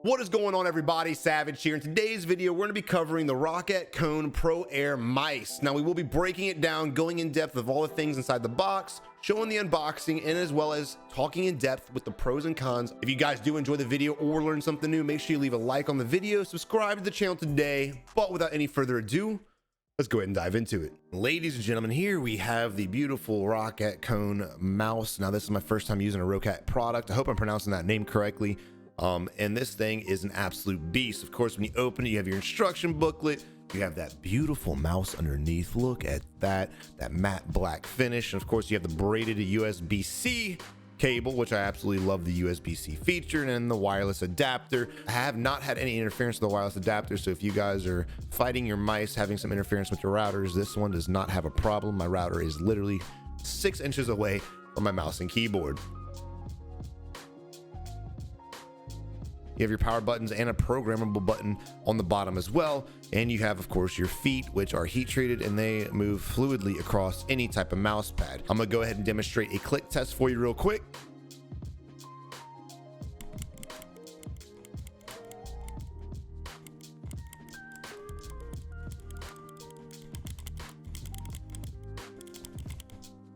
What is going on, everybody? Savage here. In today's video, we're going to be covering the Roccat Kone Pro Air mice. Now, we will be breaking it down, going in depth of all the things inside the box, showing the unboxing, and as well as talking in depth with the pros and cons. If you guys do enjoy the video or learn something new, make sure you leave a like on the video, subscribe to the channel today. But without any further ado, let's go ahead and dive into it. Ladies and gentlemen, here we have the beautiful Roccat Kone mouse. Now, this is my first time using a Roccat product. I hope I'm pronouncing that name correctly. And this thing is an absolute beast. Of course, when you open it, you have your instruction booklet. You have that beautiful mouse underneath. Look at that matte black finish. And of course, you have the braided USB-C cable, which I absolutely love the USB-C feature, and then the wireless adapter. I have not had any interference with the wireless adapter, so if you guys are fighting your mice having some interference with your routers, this one does not have a problem. My router is literally 6 inches away from my mouse and keyboard. You have your power buttons and a programmable button on the bottom as well. And you have, of course, your feet, which are heat treated and they move fluidly across any type of mouse pad. I'm gonna go ahead and demonstrate a click test for you real quick.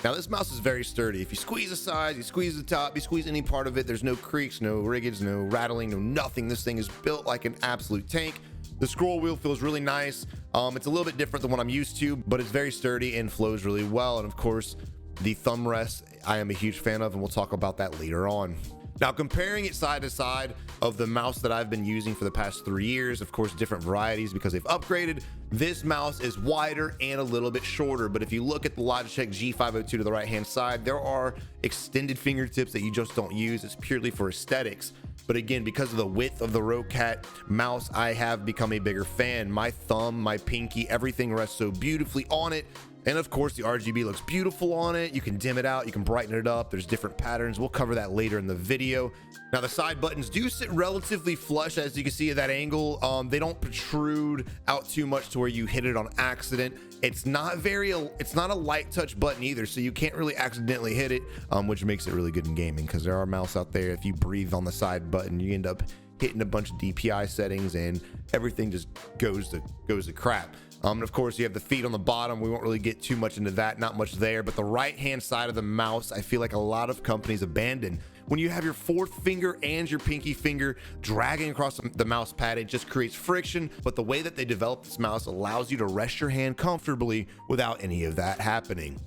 Now, this mouse is very sturdy. If you squeeze the sides, you squeeze the top, you squeeze any part of it, there's no creaks, no riggage, no rattling, no nothing. This thing is built like an absolute tank. The scroll wheel feels really nice. It's a little bit different than what I'm used to, but it's very sturdy and flows really well. And of course, the thumb rest, I am a huge fan of, and we'll talk about that later on. Now, comparing it side to side of the mouse that I've been using for the past 3 years, of course, different varieties because they've upgraded. This mouse is wider and a little bit shorter, but if you look at the Logitech G502 to the right-hand side, there are extended fingertips that you just don't use. It's purely for aesthetics. But again, because of the width of the Roccat mouse, I have become a bigger fan. My thumb, my pinky, everything rests so beautifully on it. And of course, the RGB looks beautiful on it. You can dim it out, you can brighten it up. There's different patterns. We'll cover that later in the video. Now, the side buttons do sit relatively flush, as you can see at that angle. They don't protrude out too much to where you hit it on accident. It's not a light touch button either, so you can't really accidentally hit it, which makes it really good in gaming, because there are mouse out there, if you breathe on the side button, you end up hitting a bunch of DPI settings and everything just goes to crap. And of course, you have the feet on the bottom. We won't really get too much into that, not much there, but the right-hand side of the mouse, I feel like a lot of companies abandon. When you have your fourth finger and your pinky finger dragging across the mouse pad, it just creates friction, but the way that they developed this mouse allows you to rest your hand comfortably without any of that happening.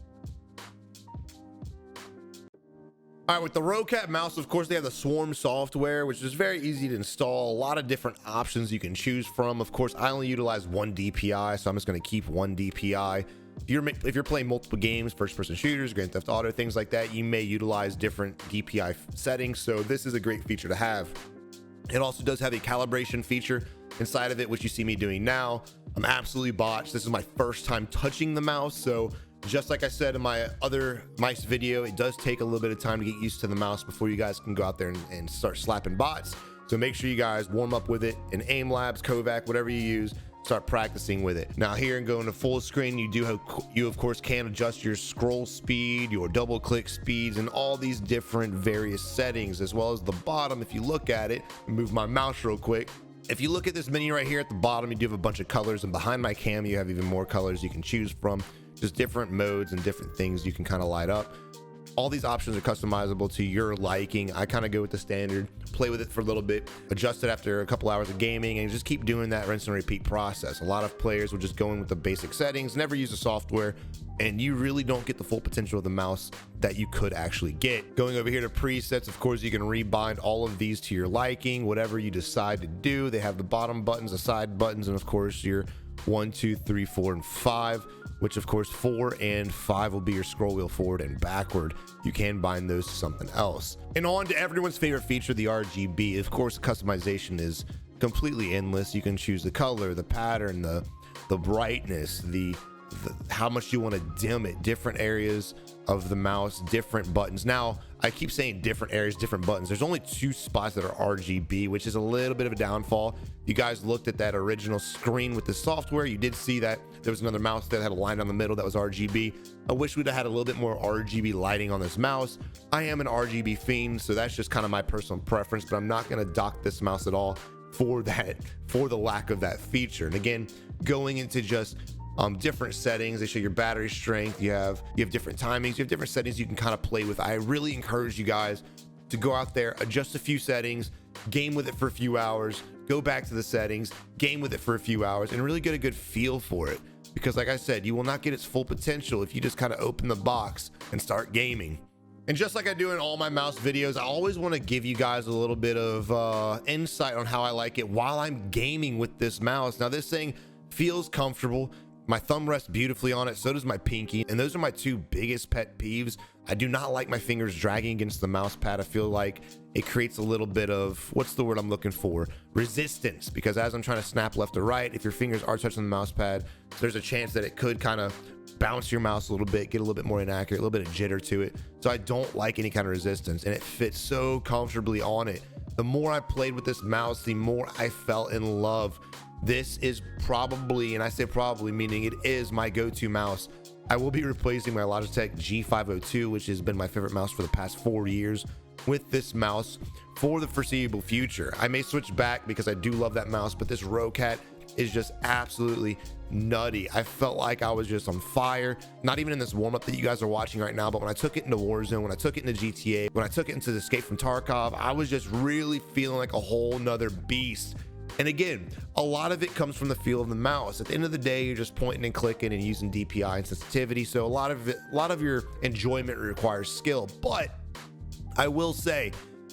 All right, with the Roccat mouse, of course, they have the Swarm software, which is very easy to install. A lot of different options you can choose from. Of course, I only utilize one DPI, so I'm just going to keep one DPI. If you're playing multiple games, first-person shooters, Grand Theft Auto, things like that, you may utilize different DPI settings, so this is a great feature to have. It also does have a calibration feature inside of it, which you see me doing now. I'm absolutely botched. This is my first time touching the mouse, so just like I said in my other mice video, it does take a little bit of time to get used to the mouse before you guys can go out there and start slapping bots. So make sure you guys warm up with it in Aim Labs, Kovac, whatever you use, start practicing with it. Now, here and going to full screen, you of course can adjust your scroll speed, your double click speeds, and all these different various settings, as well as the bottom. If you look at it, move my mouse real quick. If you look at this menu right here at the bottom, you do have a bunch of colors, and behind my cam, you have even more colors you can choose from. Just different modes and different things you can kind of light up. All these options are customizable to your liking. I kind of go with the standard, play with it for a little bit, adjust it after a couple hours of gaming, and just keep doing that rinse and repeat process. A lot of players will just go in with the basic settings, never use the software, and you really don't get the full potential of the mouse that you could actually get. Going over here to presets, of course, you can rebind all of these to your liking, whatever you decide to do. They have the bottom buttons, the side buttons, and of course your 1, 2, 3, 4, and 5, which of course 4 and 5 will be your scroll wheel forward and backward. You can bind those to something else. And on to everyone's favorite feature, the RGB. Of course, the customization is completely endless. You can choose the color, the pattern, the brightness, the how much you want to dim it, different areas of the mouse, different buttons. Now I keep saying different areas, different buttons. There's only 2 spots that are RGB, which is a little bit of a downfall. You guys looked at that original screen with the software, you did see that there was another mouse that had a line down the middle that was RGB. I wish we'd have had a little bit more RGB lighting on this mouse. I am an RGB fiend, so that's just kind of my personal preference, but I'm not going to dock this mouse at all for the lack of that feature. And again, going into just different settings, they show your battery strength, you have different timings, you have different settings you can kind of play with. I really encourage you guys to go out there, adjust a few settings, game with it for a few hours, go back to the settings, game with it for a few hours, and really get a good feel for it. Because like I said, you will not get its full potential if you just kind of open the box and start gaming. And just like I do in all my mouse videos, I always want to give you guys a little bit of insight on how I like it while I'm gaming with this mouse. Now this thing feels comfortable. My thumb rests beautifully on it, so does my pinky, and those are my 2 biggest pet peeves. I do not like my fingers dragging against the mouse pad. I feel like it creates a little bit of, what's the word I'm looking for? Resistance, because as I'm trying to snap left or right, if your fingers are touching the mouse pad, there's a chance that it could kind of bounce your mouse a little bit, get a little bit more inaccurate, a little bit of jitter to it. So I don't like any kind of resistance, and it fits so comfortably on it. The more I played with this mouse, the more I fell in love. This is probably, and I say probably meaning it is, my go-to mouse. I will be replacing my Logitech G502, which has been my favorite mouse for the past 4 years, with this mouse for the foreseeable future. I may switch back because I do love that mouse, but this Roccat is just absolutely nutty. I felt like I was just on fire, not even in this warm-up that you guys are watching right now, but when I took it into Warzone, when I took it into GTA, when I took it into the Escape from Tarkov, I was just really feeling like a whole nother beast. And again, a lot of it comes from the feel of the mouse. At the end of the day, you're just pointing and clicking and using DPI and sensitivity. So a lot of your enjoyment requires skill. But I will say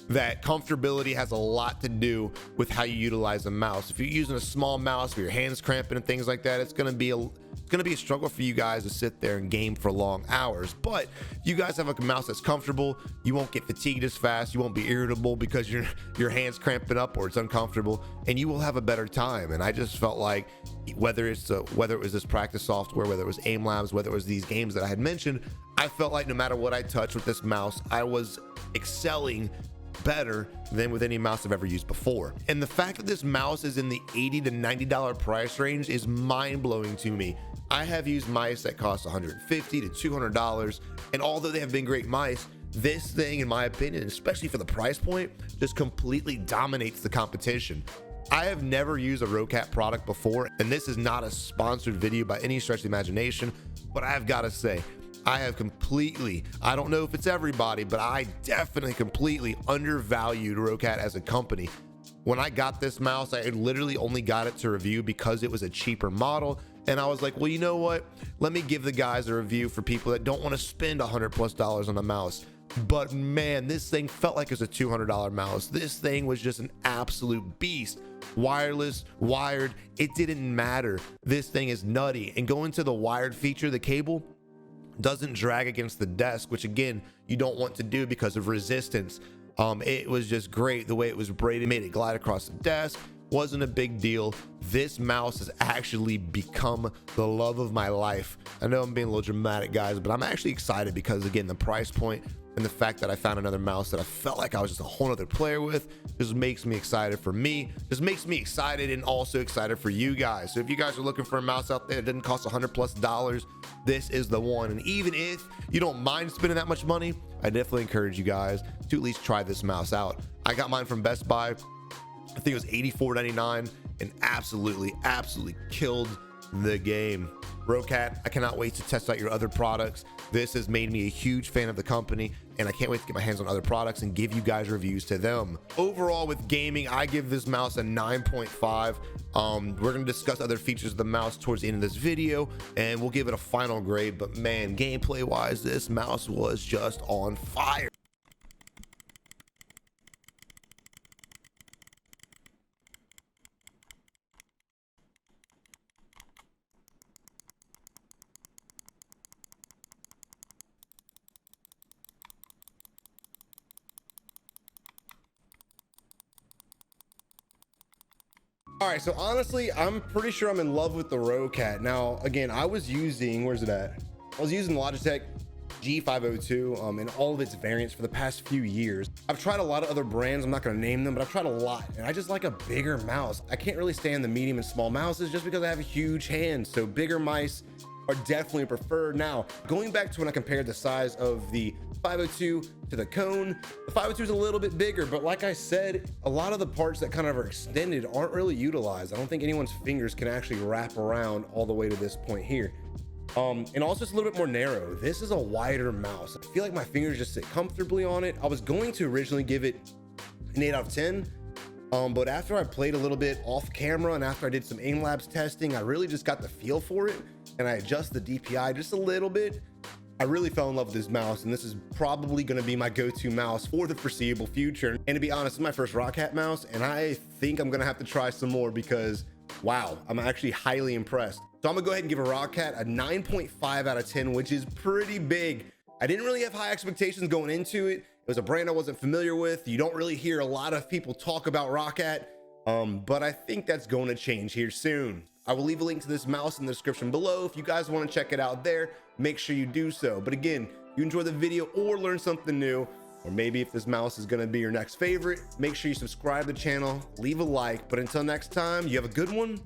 that comfortability has a lot to do with how you utilize a mouse. If you're using a small mouse with your hands cramping and things like that, it's going to be a struggle for you guys to sit there and game for long hours. But if you guys have a mouse that's comfortable, you won't get fatigued as fast, you won't be irritable because your hands cramping up or it's uncomfortable, and you will have a better time. And I just felt like whether it was this practice software, whether it was aim labs, whether it was these games that I had mentioned, I felt like no matter what I touched with this mouse, I was excelling better than with any mouse I've ever used before. And the fact that this mouse is in the $80 to $90 price range is mind-blowing to me. I have used mice that cost $150 to $200, and although they have been great mice, this thing, in my opinion, especially for the price point, just completely dominates the competition. I have never used a Roccat product before, and this is not a sponsored video by any stretch of the imagination, but I have got to say, I have completely, I don't know if it's everybody, but I definitely completely undervalued Roccat as a company. When I got this mouse, I literally only got it to review because it was a cheaper model. And I was like, well, you know what? Let me give the guys a review for people that don't want to spend $100+ on a mouse. But man, this thing felt like it was a $200 mouse. This thing was just an absolute beast. Wireless, wired, it didn't matter. This thing is nutty. And going to the wired feature, the cable doesn't drag against the desk, which again, you don't want to do because of resistance. It was just great. The way it was braided made it glide across the desk. Wasn't a big deal. This mouse has actually become the love of my life. I know I'm being a little dramatic, guys, but I'm actually excited because again, the price point and the fact that I found another mouse that I felt like I was just a whole other player with just makes me excited for me, just makes me excited and also excited for you guys. So if you guys are looking for a mouse out there that didn't cost $100+, this is the one. And even if you don't mind spending that much money, I definitely encourage you guys to at least try this mouse out. I got mine from Best Buy. I think it was $84.99 and absolutely killed the game. Roccat, I cannot wait to test out your other products. This has made me a huge fan of the company, and I can't wait to get my hands on other products and give you guys reviews to them. Overall, with gaming, I give this mouse a 9.5. We're going to discuss other features of the mouse towards the end of this video, and we'll give it a final grade. But man, gameplay wise, this mouse was just on fire. All right, so honestly, I'm pretty sure I'm in love with the Roccat. Now, again, I was using, where's it at? I was using Logitech G502 in all of its variants for the past few years. I've tried a lot of other brands, I'm not going to name them, but I've tried a lot, and I just like a bigger mouse. I can't really stand the medium and small mouses just because I have a huge hand, so bigger mice are definitely preferred. Now, going back to when I compared the size of the 502 to the Kone, the 502 is a little bit bigger, but like I said, a lot of the parts that kind of are extended aren't really utilized. I don't think anyone's fingers can actually wrap around all the way to this point here. And also it's a little bit more narrow. This is a wider mouse. I feel like my fingers just sit comfortably on it. I was going to originally give it an 8 out of 10, but after I played a little bit off camera and after I did some aim labs testing, I really just got the feel for it, and I adjusted the DPI just a little bit. I really fell in love with this mouse, and this is probably going to be my go-to mouse for the foreseeable future. And to be honest, it's my first Roccat mouse, and I think I'm going to have to try some more because, wow, I'm actually highly impressed. So I'm gonna go ahead and give a Roccat a 9.5 out of 10, which is pretty big. I didn't really have high expectations going into it. It was a brand I wasn't familiar with. You don't really hear a lot of people talk about Roccat, but I think that's going to change here soon. I will leave a link to this mouse in the description below. If you guys want to check it out there, make sure you do so. But again, if you enjoy the video or learn something new, or maybe if this mouse is going to be your next favorite, make sure you subscribe to the channel, leave a like. But until next time, you have a good one.